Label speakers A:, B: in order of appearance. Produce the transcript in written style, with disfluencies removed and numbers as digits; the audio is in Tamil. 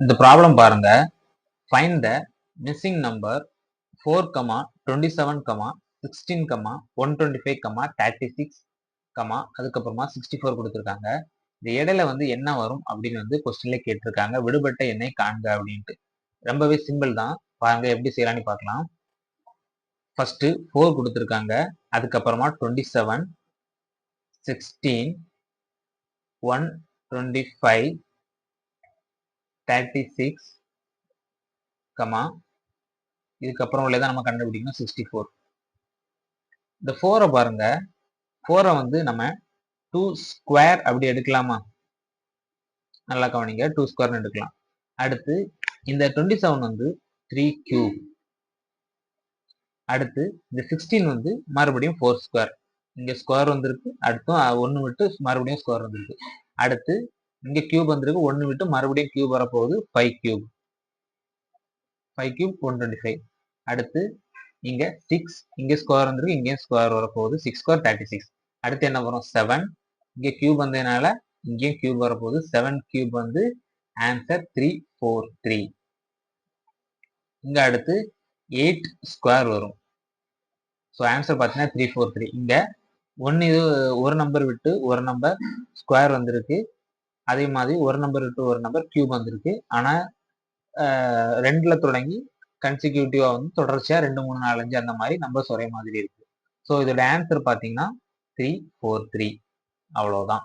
A: இந்த ப்ராப்ளம் பாருங்க. ஃபைண்ட் த மிஸ்ஸிங் நம்பர் 4, 27, 16, 125, 36, அதுக்கப்புறமா 64 கொடுத்துருக்காங்க. இந்த இடையில வந்து என்ன வரும் அப்படின்னு வந்து கொஸ்டின்ல கேட்டிருக்காங்க. விடுபட்ட எண்ணை காண்க அப்படின்ட்டு. ரொம்பவே சிம்பிள் தான். பாருங்க எப்படி செய்யலாம்னு பார்க்கலாம். ஃபர்ஸ்ட் 4 கொடுத்துருக்காங்க. அதுக்கப்புறமா 27, 16, 125, 36, இதுக்கப்புறம் உள்ளதான் நம்ம கண்டுபிடிக்கணும் 64. இந்த 4 பாருங்க. 4 வந்து நம்ம 2 ஸ்கொயர் அப்படி எடுக்கலாமா? நல்லா கவனிங்க. 2 ஸ்கொயர்னு எடுக்கலாம். அடுத்து இந்த 27 வந்து 3 கியூப். அடுத்து இந்த 16 வந்து மறுபடியும் 4 ஸ்கொயர். இங்க ஸ்கொயர் வந்திருக்கு. அடுத்து 1 விட்டு மறுபடியும் ஸ்கொயர் வந்திருக்கு. அடுத்து இங்க கியூப் வந்திருக்கு. 1 விட்டு மறுபடியும் கியூப் வரப்போகுது 5 கியூப். 5 கியூப் 125. அடுத்து இங்க 6, இங்க ஸ்கொயர் வந்திருக்கு. இங்கேயும் ஸ்கொயர் வரப்போகுது 6 ஸ்கொயர் 36. அடுத்து என்ன வரும் 7. இங்க கியூப் வந்ததுனால இங்கேயும் கியூப் வரப்போகுது 7 கியூப் வந்து ஆன்சர் 343. இங்க அடுத்து 8 ஸ்கொயர் வரும். ஸோ ஆன்சர் பார்த்தீங்கன்னா 343. இங்க ஒரு நம்பர் விட்டு ஒரு நம்பர் ஸ்கொயர் வந்திருக்கு. அதே மாதிரி ஒரு நம்பர் விட்டு ஒரு நம்பர் கியூப் வந்திருக்கு. ஆனா 2ல தொடங்கி கன்சிக்யூட்டிவா வந்து தொடர்ச்சியா 2, 3, 4, 5 அந்த மாதிரி நம்பர்ஸ் ஒரே மாதிரி இருக்கு. ஸோ இதோட ஆன்சர் பார்த்தீங்கன்னா 343. அவ்வளவுதான்.